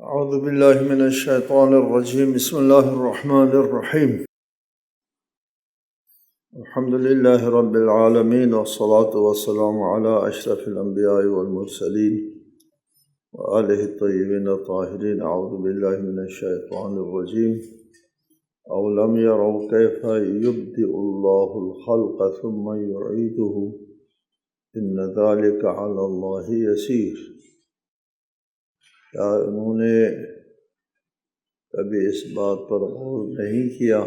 اعوذ باللہ من الشیطان الرجیم بسم اللہ الرحمن الرحیم الحمد للہ رب العالمین والصلاة والسلام علی اشرف الانبیاء والمرسلین وآلہ الطیبین الطاہرین اعوذ باللہ من الشیطان الرجیم اولم یروا کیف یبدئ اللہ الخلق ثم یعیدہ ان ذلک علی اللہ یسیر۔ کیا انہوں نے کبھی اس بات پر غور نہیں کیا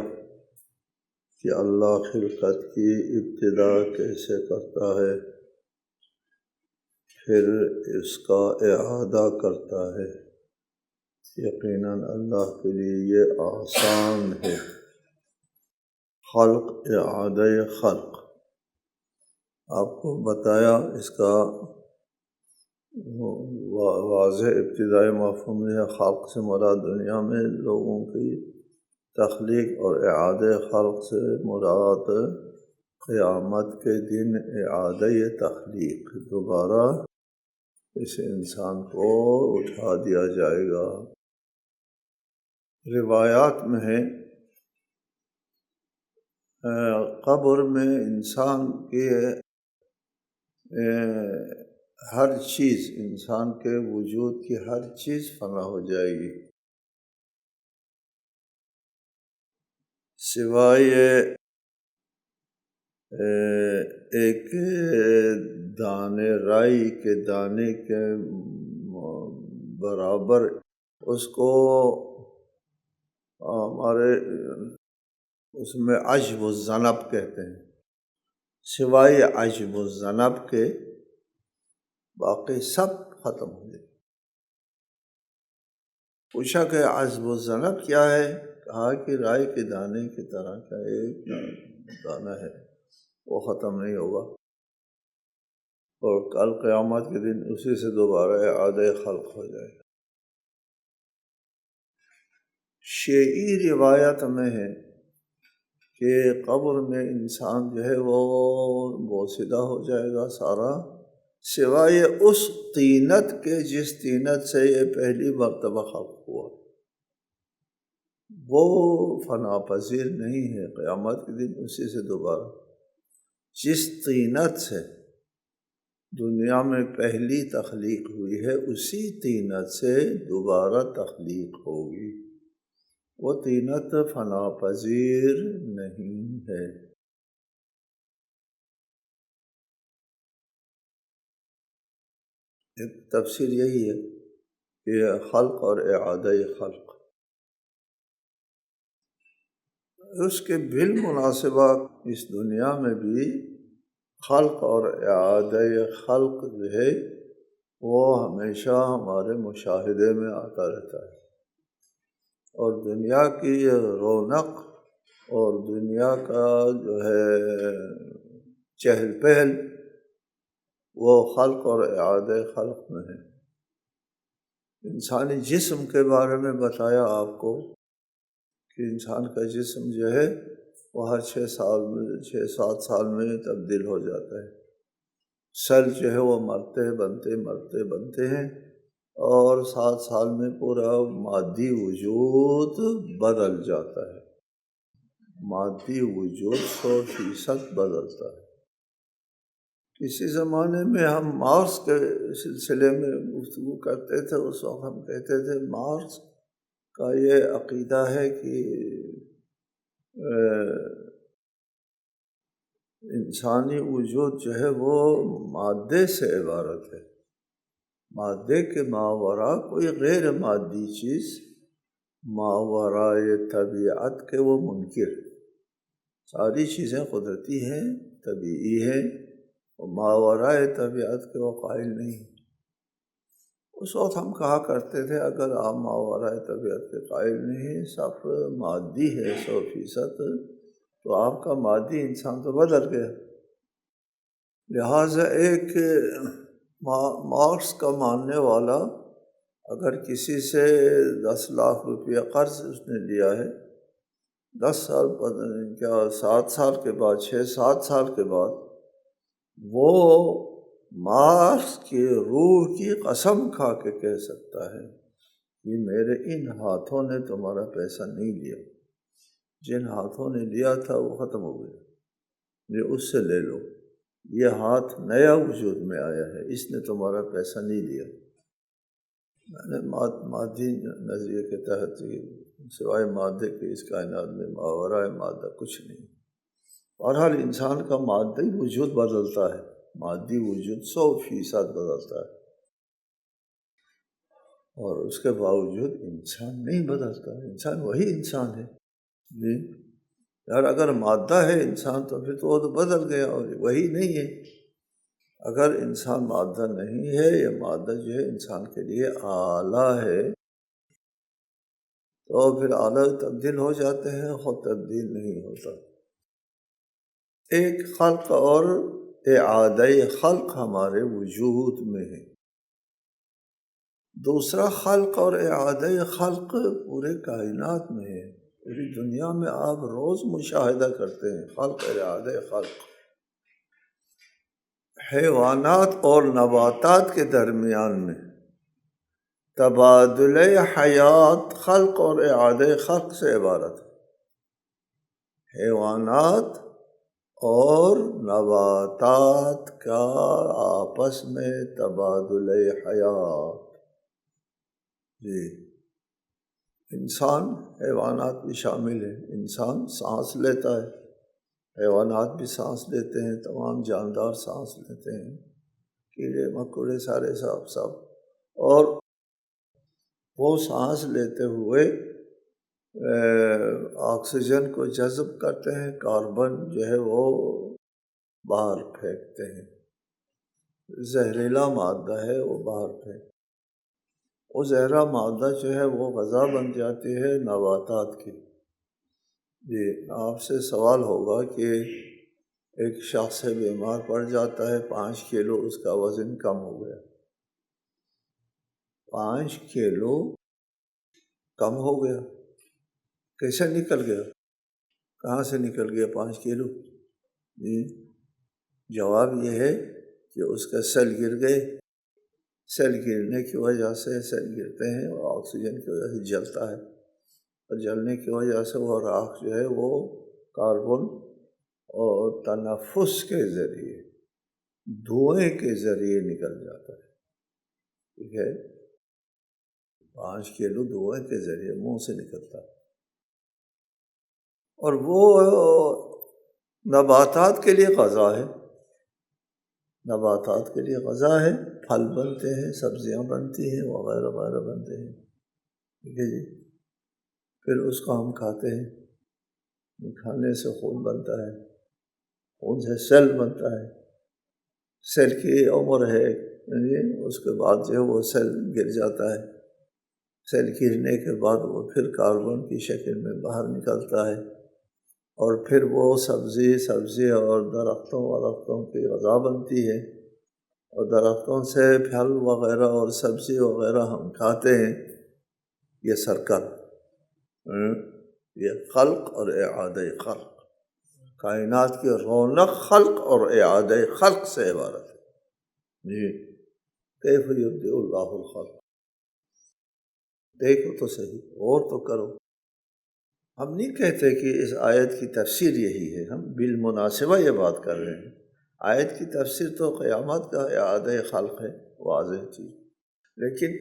کہ اللہ خلقت کی ابتدا کیسے کرتا ہے، پھر اس کا اعادہ کرتا ہے؟ یقیناً اللہ کے لیے یہ آسان ہے۔ خلق، اعادہ خلق، آپ کو بتایا اس کا واضح ابتدائی مفہوم ہے۔ خلق سے مراد دنیا میں لوگوں کی تخلیق اور اعادہ خلق سے مراد قیامت کے دن اعادہ تخلیق، دوبارہ اس انسان کو اٹھا دیا جائے گا۔ روایات میں ہے قبر میں انسان کے ہر چیز، انسان کے وجود کی ہر چیز فنا ہو جائے گی سوائے ایک دانے، رائی کے دانے کے برابر، اس کو ہمارے اس میں عجب الذنب کہتے ہیں، سوائے عجب الذنب کے باقی سب ختم ہو جائے۔ پوچھا کہ عجب الذنب کیا ہے؟ کہا کہ رائی کے دانے کی طرح کا ایک دانہ ہے، وہ ختم نہیں ہوگا، اور کل قیامت کے دن اسی سے دوبارہ اعادہ خلق ہو جائے گا۔ شیعی روایت میں ہے کہ قبر میں انسان جو ہے وہ بوسیدہ ہو جائے گا سارا، سوائے اس طینت کے جس طینت سے یہ پہلی مرتبہ خلق ہوا، وہ فنا پذیر نہیں ہے۔ قیامت کے دن اسی سے دوبارہ، جس طینت سے دنیا میں پہلی تخلیق ہوئی ہے اسی طینت سے دوبارہ تخلیق ہوگی، وہ طینت فنا پذیر نہیں ہے۔ ایک تفسیر یہی ہے کہ خلق اور اعادہ خلق، اس کے بالمناسبہ اس دنیا میں بھی خلق اور اعادہ خلق جو ہے وہ ہمیشہ ہمارے مشاہدے میں آتا رہتا ہے، اور دنیا کی رونق اور دنیا کا جو ہے چہل پہل وہ خلق اور اعادہ خلق میں ہے۔ انسانی جسم کے بارے میں بتایا آپ کو کہ انسان کا جسم جو ہے وہ ہر 6 سال میں تبدیل ہو جاتا ہے۔ سیل جو ہے وہ مرتے ہیں، اور 7 سال میں پورا مادی وجود بدل جاتا ہے، مادی وجود 100% بدلتا ہے۔ کسی زمانے میں ہم مارس کے سلسلے میں گفتگو کرتے تھے، اس وقت ہم کہتے تھے مارس کا یہ عقیدہ ہے کہ انسانی وجود جو ہے وہ مادے سے عبارت ہے، مادے کے ماوراء کوئی غیر مادی چیز، ماورائے طبیعت کے وہ منکر، ساری چیزیں قدرتی ہیں، طبیعی ہیں، اور ماورائے طبیعت کے وہ قائل نہیں۔ اس وقت ہم کہا کرتے تھے اگر آپ ماورائے طبیعت کے قائل نہیں، سب مادی ہے 100%، تو آپ کا مادی انسان تو بدل گیا۔ لہٰذا ایک مارکس کا ماننے والا اگر کسی سے 10 لاکھ روپیہ قرض اس نے لیا ہے، 10 سال 7 سال کے بعد 6-7 سال کے بعد وہ مارکس کی روح کی قسم کھا کے کہہ سکتا ہے یہ میرے ان ہاتھوں نے تمہارا پیسہ نہیں لیا، جن ہاتھوں نے لیا تھا وہ ختم ہو گیا، یہ اس سے لے لو، یہ ہاتھ نیا وجود میں آیا ہے، اس نے تمہارا پیسہ نہیں لیا۔ میں نے مادی نظریے کے تحت سوائے مادے کے اس کائنات میں ماورائے مادہ کچھ نہیں۔ بہرحال انسان کا مادی وجود بدلتا ہے، مادی وجود 100% بدلتا ہے، اور اس کے باوجود انسان نہیں بدلتا، انسان وہی انسان ہے۔ جی یار، اگر مادہ ہے انسان تو پھر تو وہ تو بدل گیا اور وہی نہیں ہے۔ اگر انسان مادہ نہیں ہے، یا مادہ جو ہے انسان کے لیے آلہ ہے، تو پھر آلہ تبدیل ہو جاتے ہیں، خود تبدیل نہیں ہوتا۔ ایک خلق اور اعادہ خلق ہمارے وجود میں ہے، دوسرا خلق اور اعادہ خلق پورے کائنات میں ہے۔ پوری دنیا میں آپ روز مشاہدہ کرتے ہیں خلق اور اعادہ خلق۔ حیوانات اور نباتات کے درمیان میں تبادلہ حیات خلق اور اعادہ خلق سے عبارت ہے۔ حیوانات اور نباتات کا آپس میں تبادلہ حیات، جی انسان حیوانات بھی شامل ہیں۔ انسان سانس لیتا ہے، حیوانات بھی سانس لیتے ہیں، تمام جاندار سانس لیتے ہیں، کیڑے مکوڑے سارے سب، اور وہ سانس لیتے ہوئے آکسیجن کو جذب کرتے ہیں، کاربن جو ہے وہ باہر پھینکتے ہیں، زہریلا مادہ ہے وہ باہر پھینکتے ہیں۔ وہ زہرا مادہ جو ہے وہ غذا بن جاتی ہے نباتات کی۔ جی آپ سے سوال ہوگا کہ ایک شخص سے بیمار پڑ جاتا ہے، 5 کلو اس کا وزن کم ہو گیا، 5 کلو کم ہو گیا، کیسے نکل گیا؟ کہاں سے نکل گیا 5 کلو؟ جی جواب یہ ہے کہ اس کا سیل گر گئے، سیل گرنے کی وجہ سے، سیل گرتے ہیں اور آکسیجن کی وجہ سے جلتا ہے، اور جلنے کی وجہ سے وہ راکھ جو ہے وہ کاربن اور تنفس کے ذریعے، دھوئیں کے ذریعے نکل جاتا ہے، ٹھیک ہے؟ 5 کلو دھوئیں کے ذریعے منہ سے نکلتا ہے، اور وہ نباتات کے لیے غذا ہے، نباتات کے لیے غذا ہے، پھل بنتے ہیں، سبزیاں بنتی ہیں، وغیرہ وغیرہ بنتے ہیں، ٹھیک ہے جی۔ پھر اس کو ہم کھاتے ہیں، کھانے سے خون بنتا ہے، خون سے سیل بنتا ہے، سیل کی عمر ہے، اس کے بعد جو ہے وہ سیل گر جاتا ہے، سیل گرنے کے بعد وہ پھر کاربن کی شکل میں باہر نکلتا ہے، اور پھر وہ سبزی اور درختوں کی غذا بنتی ہے، اور درختوں سے پھل وغیرہ اور سبزی وغیرہ ہم کھاتے ہیں۔ یہ سرکل، یہ خلق اور اعادہ خلق، کائنات کی رونق خلق اور اعادہ خلق سے عبارت ہے۔ جی کیف یبدئ اللہ الخلق، دیکھو تو صحیح، غور تو کرو۔ ہم نہیں کہتے کہ اس آیت کی تفسیر یہی ہے، ہم بالمناسبہ یہ بات کر رہے ہیں۔ آیت کی تفسیر تو قیامت کا اعادہ خلق ہے، واضح چیز، لیکن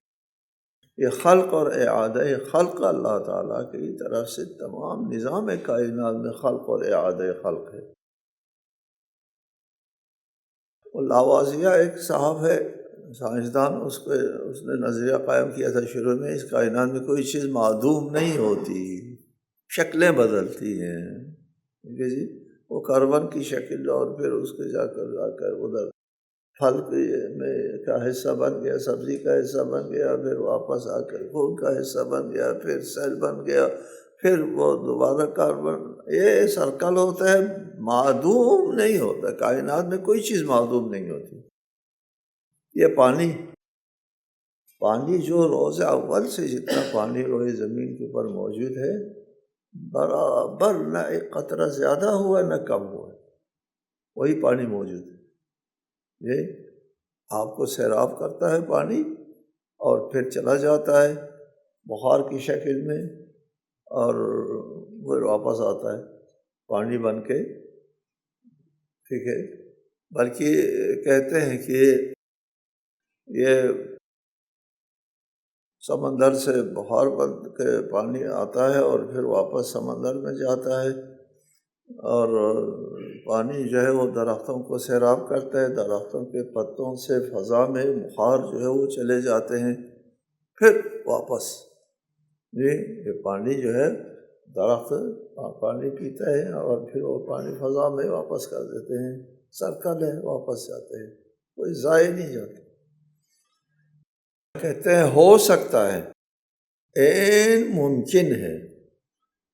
یہ خلق اور اعادہ خلق اللہ تعالیٰ کی طرف سے تمام نظام کائنات میں خلق اور اعادہ خلق ہے۔ لاوازیہ ایک صاحب ہے سائنسدان، اس نے نظریہ قائم کیا تھا شروع میں، اس کائنات میں کوئی چیز معدوم نہیں ہوتی، شکلیں بدلتی ہیں، ٹھیک ہے جی۔ وہ کاربن کی شکل اور پھر اس کے جا کر ادھر پھل کا حصہ بن گیا، سبزی کا حصہ بن گیا، پھر واپس آ کر خون کا حصہ بن گیا، پھر سیل بن گیا، پھر وہ دوبارہ کاربن، یہ سرکل ہوتا ہے، معدوم نہیں ہوتا۔ کائنات میں کوئی چیز معدوم نہیں ہوتی۔ یہ پانی جو روز اول سے جتنا پانی روئے زمین کے اوپر موجود ہے، برابر نہ ایک قطرہ زیادہ ہوا نہ کم ہوا، وہی پانی موجود ہے۔ یہ آپ کو سیراب کرتا ہے پانی اور پھر چلا جاتا ہے، بخار کی شکل میں، اور پھر واپس آتا ہے پانی بن کے، ٹھیک ہے۔ بلکہ کہتے ہیں کہ یہ سمندر سے بخار بن کے پانی آتا ہے اور پھر واپس سمندر میں جاتا ہے، اور پانی جو ہے وہ درختوں کو سیراب کرتا ہے، درختوں کے پتوں سے فضا میں بخار جو ہے وہ چلے جاتے ہیں، پھر واپس یہ پانی جو ہے درخت پانی پیتا ہے اور پھر وہ پانی فضا میں واپس کر دیتے ہیں، سرکل ہے، واپس جاتے ہیں، کوئی ضائع نہیں جاتا۔ کہتے ہیں ہو سکتا ہے، عین ممکن ہے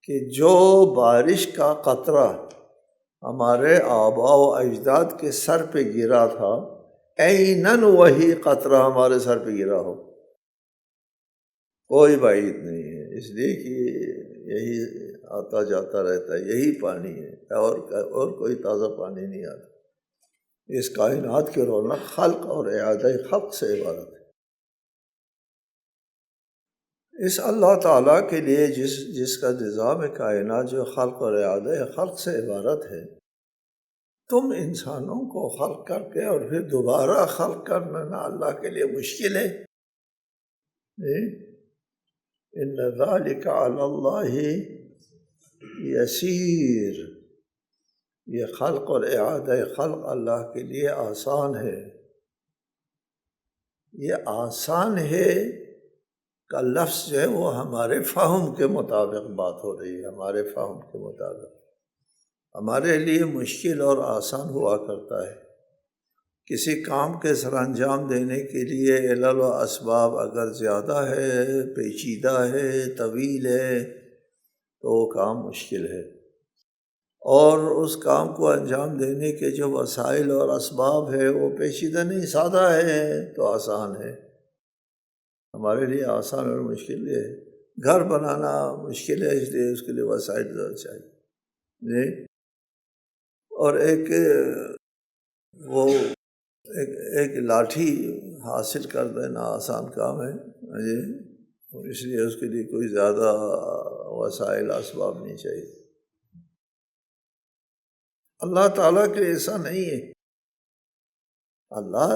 کہ جو بارش کا قطرہ ہمارے آباء و اجداد کے سر پہ گرا تھا، عیناً وہی قطرہ ہمارے سر پہ گرا ہو، کوئی بعید نہیں ہے، اس لیے کہ یہی آتا جاتا رہتا ہے، یہی پانی ہے، اور کوئی تازہ پانی نہیں آتا۔ اس کائنات کی رونق خلق اور اعادہ خلق سے عبارت ہے۔ اس اللہ تعالیٰ کے لیے جس کا نظام کائنات جو خلق اور اعادہ خلق سے عبارت ہے، تم انسانوں کو خلق کر کے اور پھر دوبارہ خلق کرنا اللہ کے لیے مشکل ہے۔ ان ذالک علی اللہ یسیر، یہ خلق اور اعادہ خلق اللہ کے لیے آسان ہے۔ یہ آسان ہے کا لفظ جو ہے وہ ہمارے فہم کے مطابق بات ہو رہی ہے، ہمارے فہم کے مطابق۔ ہمارے لیے مشکل اور آسان ہوا کرتا ہے، کسی کام کے سر انجام دینے کے لیے علل و اسباب اگر زیادہ ہے، پیچیدہ ہے، طویل ہے، تو وہ کام مشکل ہے، اور اس کام کو انجام دینے کے جو وسائل اور اسباب ہے وہ پیچیدہ نہیں، سادہ ہے تو آسان ہے۔ ہمارے لیے آسان اور مشکل ہے، گھر بنانا مشکل ہے، اس لیے اس کے لیے وسائل ضرور چاہیے، اور ایک لاٹھی حاصل کر دینا آسان کام ہے، اس لیے اس کے لیے کوئی زیادہ وسائل اسباب نہیں چاہیے۔ اللہ تعالیٰ کے ایسا نہیں ہے، اللہ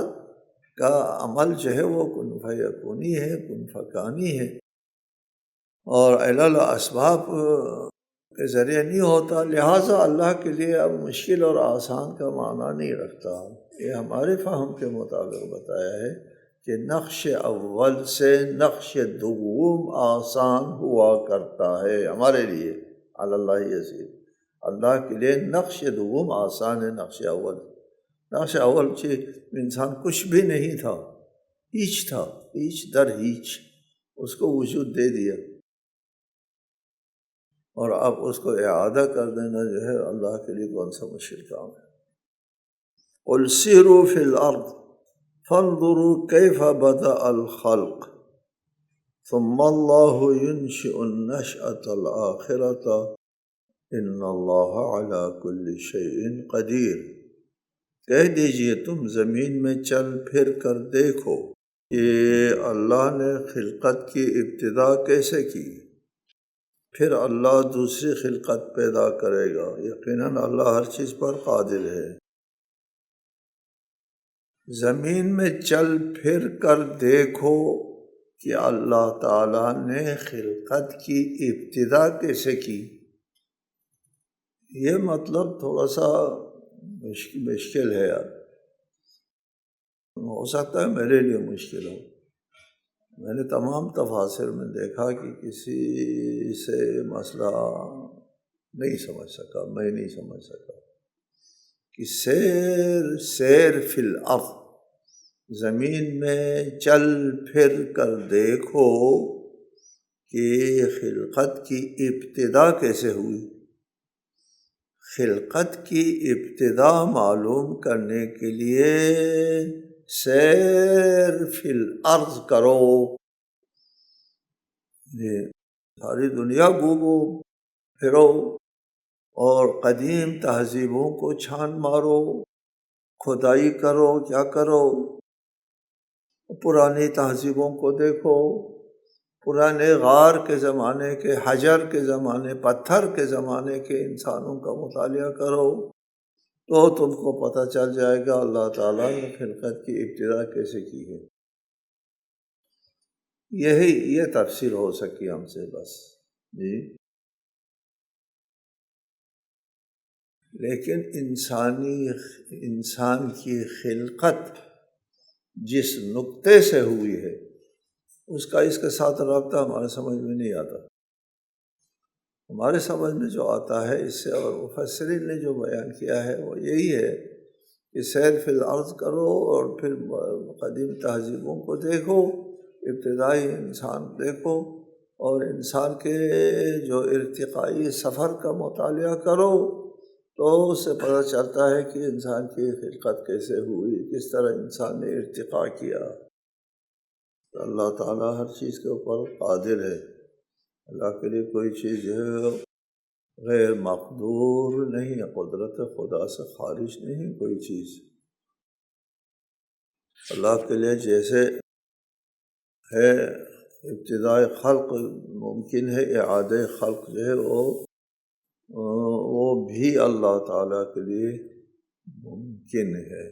کا عمل جو ہے وہ کن فیکونی ہے، کن فکانی ہے، اور علل و اسباب کے ذریعے نہیں ہوتا، لہٰذا اللہ کے لیے اب مشکل اور آسان کا معنی نہیں رکھتا۔ یہ ہمارے فہم کے مطابق بتایا ہے کہ نقش اول سے نقش دوم آسان ہوا کرتا ہے ہمارے لیے، علی اللہ یسیر، اللہ کے لیے نقش دوم آسان ہے۔ نقش اول انسان کچھ بھی نہیں تھا، ہیچ تھا، ہیچ در ہیچ، اس کو وجود دے دیا، اور اب اس کو اعادہ کر دینا جو ہے اللہ کے لیے کون سا مشکل کام ہے۔ قل سیروا فی الارض فانظروا کیف بدأ الخلق ثم اللہ ینشئ النشأة الآخرة ان اللہ علی کل شیء قدیر۔ کہہ دیجئے تم زمین میں چل پھر کر دیکھو کہ اللہ نے خلقت کی ابتدا کیسے کی، پھر اللہ دوسری خلقت پیدا کرے گا، یقیناً اللہ ہر چیز پر قادر ہے۔ زمین میں چل پھر کر دیکھو کہ اللہ تعالیٰ نے خلقت کی ابتدا کیسے کی۔ یہ مطلب تھوڑا سا مشکل ہے یار، ہو سکتا ہے میرے لیے مشکل ہو۔ میں نے تمام تفاسیر میں دیکھا کہ کسی سے مسئلہ نہیں سمجھ سکا، میں نہیں سمجھ سکا کہ سیر فی الارض، زمین میں چل پھر کر دیکھو کہ خلقت کی ابتدا کیسے ہوئی۔ خلقت کی ابتدا معلوم کرنے کے لیے سیر فی الارض کرو، ساری دنیا گھومو پھرو اور قدیم تہذیبوں کو چھان مارو، کھدائی کرو، کیا کرو، پرانی تہذیبوں کو دیکھو، پرانے غار کے زمانے کے، حجر کے زمانے، پتھر کے زمانے کے انسانوں کا مطالعہ کرو تو تم کو پتہ چل جائے گا اللہ تعالیٰ نے خلقت کی ابتدا کیسے کی ہے۔ یہ تفسیر ہو سکی ہم سے بس جی۔ لیکن انسان کی خلقت جس نقطے سے ہوئی ہے اس کے ساتھ رابطہ ہمارے سمجھ میں نہیں آتا۔ ہمارے سمجھ میں جو آتا ہے اس سے، اور مفسرین نے جو بیان کیا ہے وہ یہی ہے کہ سیر فی الارض کرو اور پھر قدیم تہذیبوں کو دیکھو، ابتدائی انسان دیکھو، اور انسان کے جو ارتقائی سفر کا مطالعہ کرو تو اس سے پتہ چلتا ہے کہ انسان کی خلقت کیسے ہوئی، کس طرح انسان نے ارتقاء کیا۔ اللہ تعالیٰ ہر چیز کے اوپر قادر ہے، اللہ کے لیے کوئی چیز جو ہے غیر مقدور نہیں ہے، قدرت خدا سے خارج نہیں کوئی چیز۔ اللہ کے لیے جیسے ہے ابتدائی خلق ممکن ہے، اعادہ خلق جو ہے وہ بھی اللہ تعالیٰ کے لیے ممکن ہے۔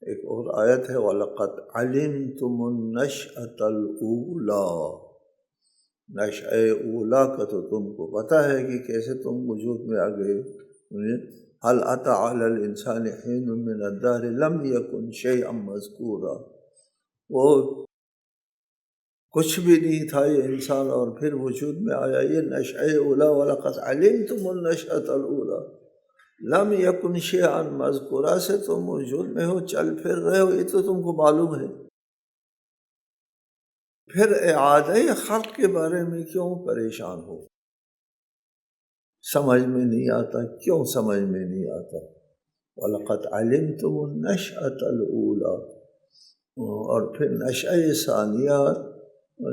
ایک اور آیت ہے وَلَقَدْ عَلِمْتُمُ النَّشْأَةَ الْأُولَىٰ، نشأ اولا کا تو تم کو پتہ ہے کہ کیسے تم وجود میں آ گئے۔ هَلْ أَتَىٰ عَلَى الْإِنسَانِ حِينٌ مِّنَ الدَّهْرِ لَمْ يَكُنْ شَيْئًا مَّذْكُورًا، وہ کچھ بھی نہیں تھا یہ انسان اور پھر وجود میں آیا، یہ نشأ اولا۔ وَلَقَدْ عَلِمْتُمُ النَّشْأَةَ الْأُولَىٰ لَمْ يَكُنْ شَيْئًا مَّذْكُورًا سے تم وجود میں ہو، چل پھر رہے ہو، یہ تو تم کو معلوم ہے۔ پھر اعادہ خلق کے بارے میں کیوں پریشان ہو؟ سمجھ میں نہیں آتا، کیوں سمجھ میں نہیں آتا؟ وَلَقَدْ عَلِمْتُمُ النَّشْأَةَ الْأُولَىٰ، اور پھر نشأہ ثانیہ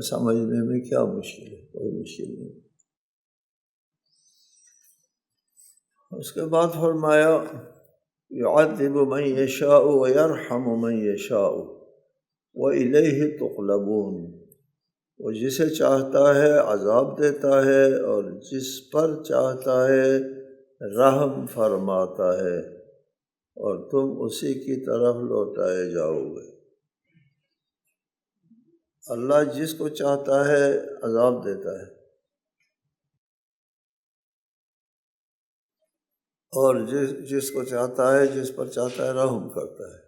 سمجھنے میں کیا مشکل ہے؟ کوئی مشکل نہیں۔ اس کے بعد فرمایا يُعَذِّبُ مَن يَشَاءُ وَيَرْحَمُ مَن يَشَاءُ وَإِلَيْهِ تُقْلَبُونَ، وہ جسے چاہتا ہے عذاب دیتا ہے اور جس پر چاہتا ہے رحم فرماتا ہے، اور تم اسی کی طرف لوٹائے جاؤ گے۔ اللہ جس کو چاہتا ہے عذاب دیتا ہے اور جس کو چاہتا ہے، جس پر چاہتا ہے رحم کرتا ہے۔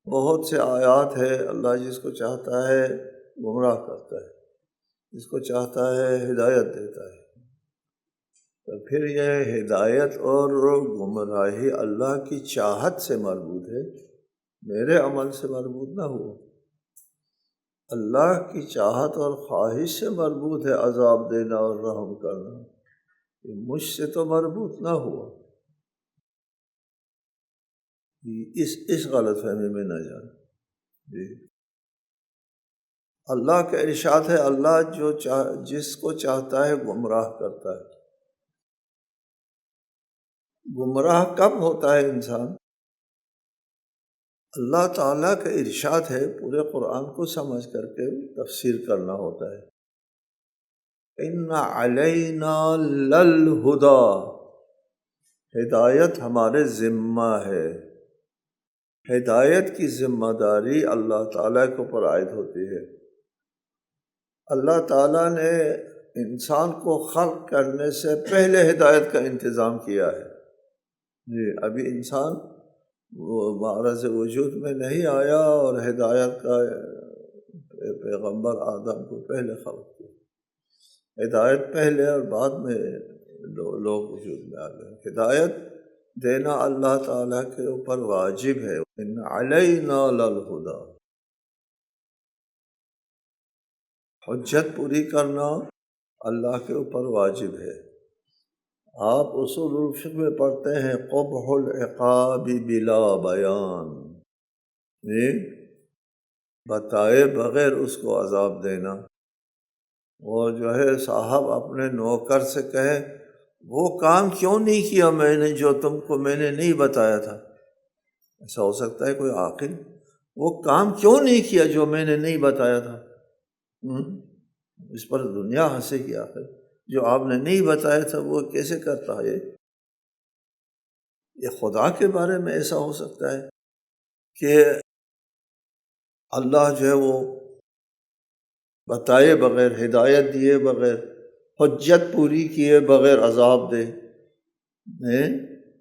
بہت سے آیات ہے، اللہ جس کو چاہتا ہے گمراہ کرتا ہے، جس کو چاہتا ہے ہدایت دیتا ہے۔ تو پھر یہ ہدایت اور گمراہی اللہ کی چاہت سے مربوط ہے، میرے عمل سے مربوط نہ ہوا۔ اللہ کی چاہت اور خواہش سے مربوط ہے عذاب دینا اور رحم کرنا، یہ مجھ سے تو مربوط نہ ہوا۔ اس غلط فہمی میں نہ جانا جی۔ اللہ کا ارشاد ہے اللہ جس کو چاہتا ہے گمراہ کرتا ہے۔ گمراہ کب ہوتا ہے انسان؟ اللہ تعالیٰ کا ارشاد ہے، پورے قرآن کو سمجھ کر کے تفسیر کرنا ہوتا ہے۔ اِنَّ عَلَيْنَا لَلْهُدَىٰ، ہدایت ہمارے ذمہ ہے۔ ہدایت کی ذمہ داری اللہ تعالیٰ کے اوپر عائد ہوتی ہے۔ اللہ تعالیٰ نے انسان کو خلق کرنے سے پہلے ہدایت کا انتظام کیا ہے جی۔ ابھی انسان معرض وجود میں نہیں آیا اور ہدایت کا پیغمبر آدم کو پہلے خلق کیا، ہدایت پہلے اور بعد میں لوگ وجود میں آ گئے۔ ہدایت دینا اللہ تعالیٰ کے اوپر واجب ہے۔ ان علینا للہدیٰ، حجت پوری کرنا اللہ کے اوپر واجب ہے۔ آپ اصول الفقہ میں پڑھتے ہیں قبح العقاب بلا بیان، بتائے بغیر اس کو عذاب دینا۔ وہ جو ہے صاحب اپنے نوکر سے کہے وہ کام کیوں نہیں کیا میں نے جو تم کو میں نے نہیں بتایا تھا، ایسا ہو سکتا ہے کوئی عاقل؟ وہ کام کیوں نہیں کیا جو میں نے نہیں بتایا تھا؟ اس پر دنیا ہنسے گی آخر، جو آپ نے نہیں بتایا تھا وہ کیسے کرتا ہے؟ یہ خدا کے بارے میں ایسا ہو سکتا ہے کہ اللہ جو ہے وہ بتائے بغیر، ہدایت دیے بغیر، حجت پوری کیے بغیر عذاب دے،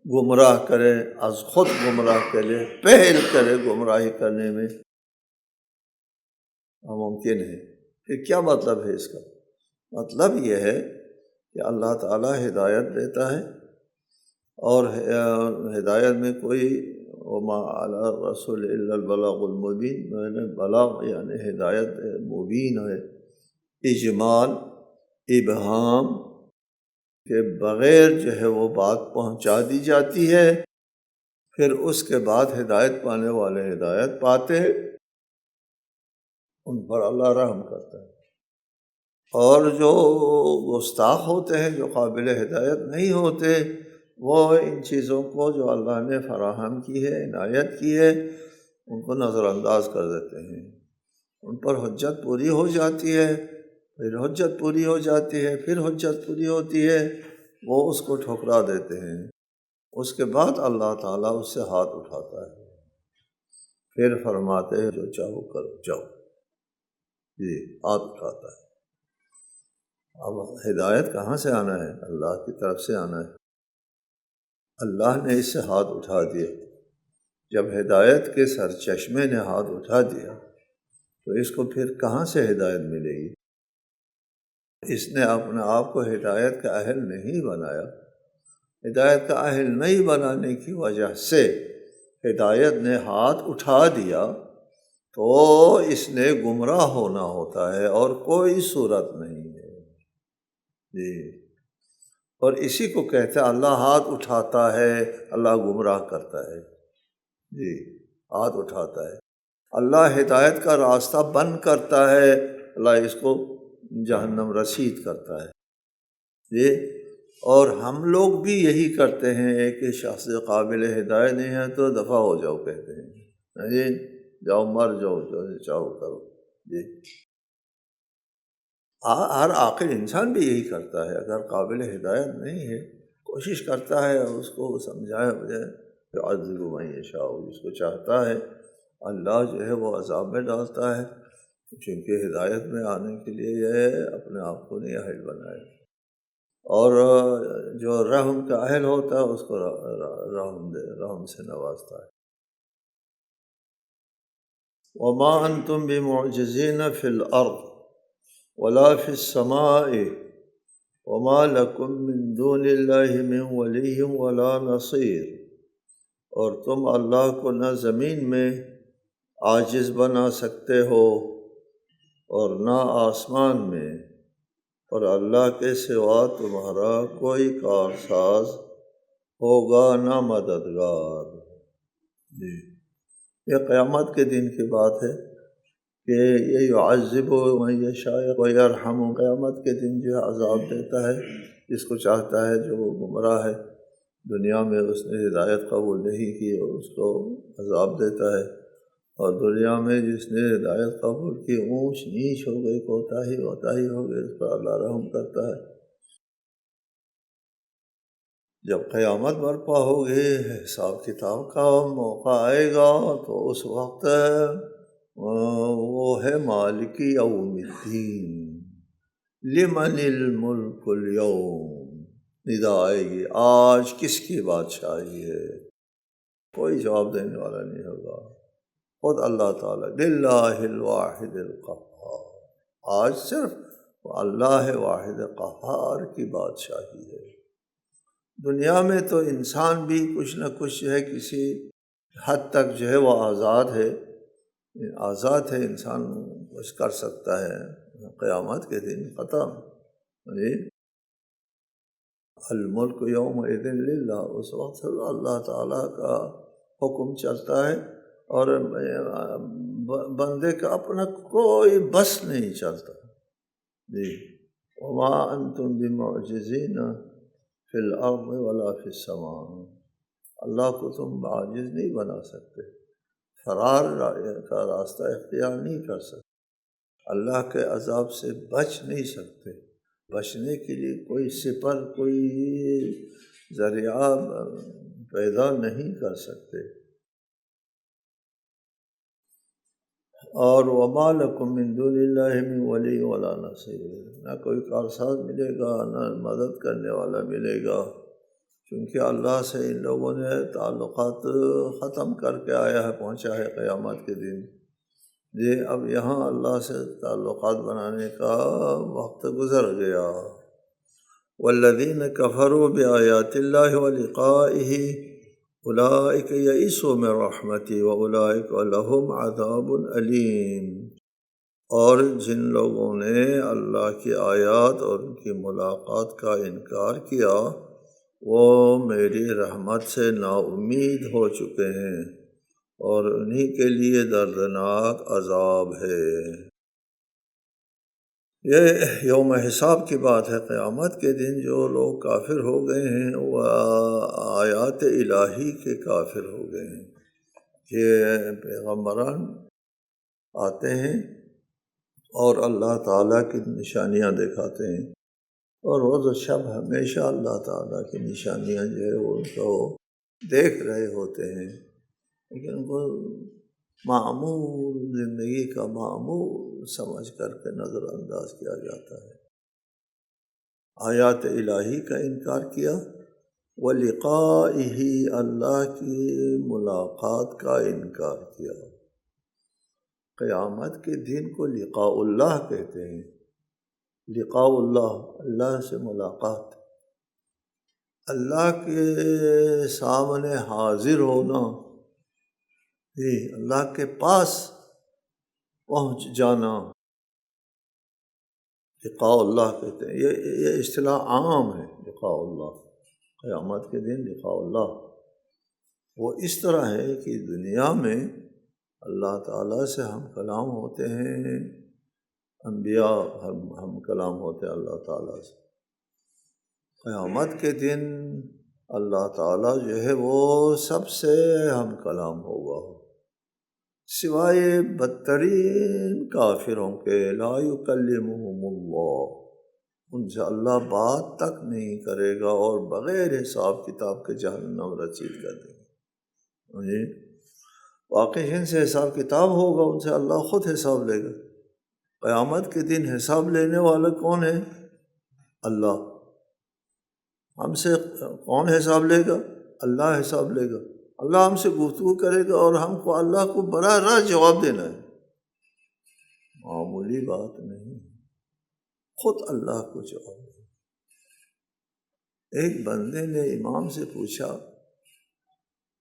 گمراہ کرے، از خود گمراہ کرے، پہل کرے گمراہی کرنے میں؟ ممکن ہے۔ پھر کیا مطلب ہے اس کا؟ مطلب یہ ہے کہ اللہ تعالیٰ ہدایت دیتا ہے، اور ہدایت میں کوئی وما علی الرسول الا البلاغ المبین، میں نے بلاغ یعنی ہدایت مبین ہے، اجمال ابہام کے بغیر جو ہے وہ بات پہنچا دی جاتی ہے، پھر اس کے بعد ہدایت پانے والے ہدایت پاتے ہیں، ان پر اللہ رحم کرتا ہے۔ اور جو گستاخ ہوتے ہیں، جو قابل ہدایت نہیں ہوتے، وہ ان چیزوں کو جو اللہ نے فراہم کی ہے، عنایت کی ہے، ان کو نظر انداز کر دیتے ہیں۔ ان پر حجت پوری ہو جاتی ہے، پھر حجت پوری ہو جاتی ہے، پھر حجت پوری ہوتی ہے، وہ اس کو ٹھکرا دیتے ہیں۔ اس کے بعد اللہ تعالیٰ اس سے ہاتھ اٹھاتا ہے، پھر فرماتے ہیں جو چاہو کرو جاؤ، جی ہاتھ اٹھاتا ہے۔ اب ہدایت کہاں سے آنا ہے؟ اللہ کی طرف سے آنا ہے۔ اللہ نے اس سے ہاتھ اٹھا دیا۔ جب ہدایت کے سرچشمے نے ہاتھ اٹھا دیا تو اس کو پھر کہاں سے ہدایت ملے گی؟ اس نے اپنے آپ کو ہدایت کا اہل نہیں بنایا۔ ہدایت کا اہل نہیں بنانے کی وجہ سے ہدایت نے ہاتھ اٹھا دیا تو اس نے گمراہ ہونا ہوتا ہے، اور کوئی صورت نہیں ہے۔ جی، اور اسی کو کہتے ہیں اللہ ہاتھ اٹھاتا ہے، اللہ گمراہ کرتا ہے۔ جی، ہاتھ اٹھاتا ہے، اللہ ہدایت کا راستہ بند کرتا ہے، اللہ اس کو جہنم رسید کرتا ہے۔ جی، اور ہم لوگ بھی یہی کرتے ہیں کہ شخص قابل ہدایت نہیں ہے تو دفع ہو جاؤ کہتے ہیں، جی جاؤ مر جاؤ، جو چاہو کرو۔ جی، ہر عاقل انسان بھی یہی کرتا ہے، اگر قابل ہدایت نہیں ہے کوشش کرتا ہے اس کو سمجھائے بجائے، يعذب من یشاء، جس کو چاہتا ہے اللہ جو ہے وہ عذاب میں ڈالتا ہے، چونکہ ہدایت میں آنے کے لیے یہ اپنے آپ کو نہیں اہل بنائے، اور جو رحم کا اہل ہوتا ہے اس کو رحم سے نوازتا ہے۔ وما انتم بمعجزین فی الارض ولا فی السماء وما لکم من دون اللہ من ولی ولا نصیر، اور تم اللہ کو نہ زمین میں عاجز بنا سکتے ہو اور نہ آسمان میں، اور اللہ کے سوا تمہارا کوئی کارساز ہوگا نہ مددگار۔ جی، یہ قیامت کے دن کی بات ہے کہ یہ يعذب من یشاء ویرحم، قیامت کے دن جو عذاب دیتا ہے جس کو چاہتا ہے، جو وہ گمراہ ہے، دنیا میں اس نے ہدایت قبول نہیں کی اور اس کو عذاب دیتا ہے، اور دنیا میں جس نے ہدایت قبول کی اونچ نیچ ہو گئی، کوتاہی ہو گئی، اس پر اللہ رحم کرتا ہے۔ جب قیامت برپا ہوگی، حساب کتاب کا موقع آئے گا، تو اس وقت وہ ہے مالک یوم الدین، لمن الملک اليوم، ندا آئے گی آج کس کی بادشاہی ہے؟ کوئی جواب دینے والا نہیں ہوگا، خود اللہ تعالیٰ، للہ الواحد القہار، آج صرف اللہ واحد قہار کی بادشاہی ہے۔ دنیا میں تو انسان بھی کچھ نہ کچھ ہے، کسی حد تک جو ہے وہ آزاد ہے انسان کچھ کر سکتا ہے۔ قیامت کے دن ختم، جی الملک یومئذ للہ، اس وقت اللہ تعالیٰ کا حکم چلتا ہے، اور بندے کا اپنا کوئی بس نہیں چلتا۔ جی، وما انتم بمعجزین فی الارض ولا فی السماء، اللہ کو تم عاجز نہیں بنا سکتے، فرار کا راستہ اختیار نہیں کر سکتے۔ اللہ کے عذاب سے بچ نہیں سکتے، بچنے کے لیے کوئی سپر، کوئی ذریعہ پیدا نہیں کر سکتے۔ اور وَمَا لَكُم مِّن دُونِ اللَّهِ مِن وَلِيٍّ وَلَا نَصِيرٍ، نہ کوئی کارساز ملے گا، نہ مدد کرنے والا ملے گا، کیونکہ اللہ سے ان لوگوں نے تعلقات ختم کر کے آیا ہے، پہنچا ہے قیامت کے دن۔ یہ اب یہاں اللہ سے تعلقات بنانے کا وقت گزر گیا۔ وَالَّذِينَ كَفَرُوا بِآيَاتِ اللَّهِ وَلِقَائِهِ اولئک یئسوا من رحمتی واولئک لہم عذاب علیم، اور جن لوگوں نے اللہ کی آیات اور ان کی ملاقات کا انکار کیا وہ میری رحمت سے نا امید ہو چکے ہیں، اور انہی کے لیے دردناک عذاب ہے۔ یہ یوم حساب کی بات ہے، قیامت کے دن جو لوگ کافر ہو گئے ہیں وہ آیات الہی کے کافر ہو گئے ہیں۔ یہ پیغمبران آتے ہیں اور اللہ تعالیٰ کی نشانیاں دکھاتے ہیں، اور روز و شب ہمیشہ اللہ تعالیٰ کی نشانیاں جو ہے وہ ان کو دیکھ رہے ہوتے ہیں، لیکن ان کو معمول زندگی کا معمول سمجھ کر کے نظر انداز کیا جاتا ہے۔ آیات الہی کا انکار کیا، وَلِقَائِهِ، اللہ کی ملاقات کا انکار کیا۔ قیامت کے دن کو لقاء اللہ کہتے ہیں، لقاء اللہ، اللہ سے ملاقات، اللہ کے سامنے حاضر ہونا، اللہ کے پاس پہنچ جانا، لقاء اللہ کہتے ہیں۔ یہ اصطلاح عام ہے، لقاء اللہ، قیامت کے دن لقاء اللہ۔ وہ اس طرح ہے کہ دنیا میں اللہ تعالیٰ سے ہم کلام ہوتے ہیں، انبیاء ہم کلام ہوتے ہیں اللہ تعالیٰ سے۔ قیامت کے دن اللہ تعالیٰ جو ہے وہ سب سے ہم کلام ہوگا، سوائے بدترین کافروں کے، لا یکلمہم اللہ، ان سے اللہ بات تک نہیں کرے گا، اور بغیر حساب کتاب کے جہنم رسید کر دیں گے۔ واقعی جن سے حساب کتاب ہوگا ان سے اللہ خود حساب لے گا۔ قیامت کے دن حساب لینے والا کون ہے؟ اللہ۔ ہم سے کون حساب لے گا؟ اللہ حساب لے گا۔ اللہ ہم سے گفتگو کرے گا اور ہم کو اللہ کو براہ راست جواب دینا ہے، معمولی بات نہیں، خود اللہ کو جواب دے۔ ایک بندے نے امام سے پوچھا،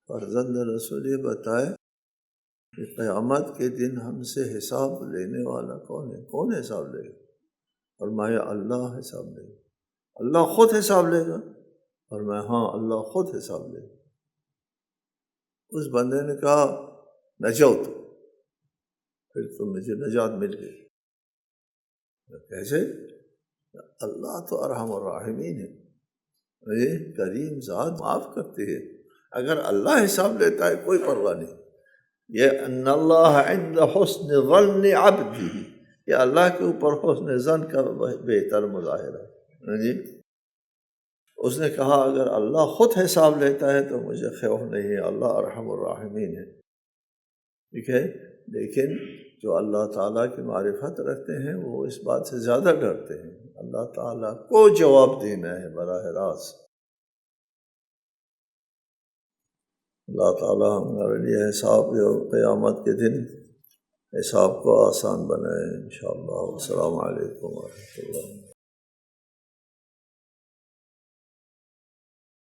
فرزند رسول یہ بتائے کہ قیامت کے دن ہم سے حساب لینے والا کون ہے؟ کون حساب لے گا؟ فرمایا اللہ حساب لے گا۔ اللہ خود حساب لے گا؟ فرمایا ہاں، اللہ خود حساب لے گا۔ اس بندے نے کہا نجوت، پھر تو مجھے نجات مل گئی۔ کیسے؟ اللہ تو ارحم الراحمین ہے، یہ کریم ذات معاف کرتی ہے، اگر اللہ حساب لیتا ہے کوئی پرواہ نہیں۔ یہ ان اللہ عند حسن ظن عبدہ، یہ اللہ کے اوپر حسن ظن کا بہتر مظاہرہ ہے۔ اس نے کہا اگر اللہ خود حساب لیتا ہے تو مجھے خوف نہیں ہے، اللہ ارحم الراحمین ہے، ٹھیک ہے۔ لیکن جو اللہ تعالیٰ کی معرفت رکھتے ہیں وہ اس بات سے زیادہ ڈرتے ہیں، اللہ تعالیٰ کو جواب دینا ہے براہ راست۔ اللہ تعالیٰ ہمارے لیے حساب قیامت کے دن حساب کو آسان بنائے انشاءاللہ۔ السلام علیکم ورحمۃ اللہ۔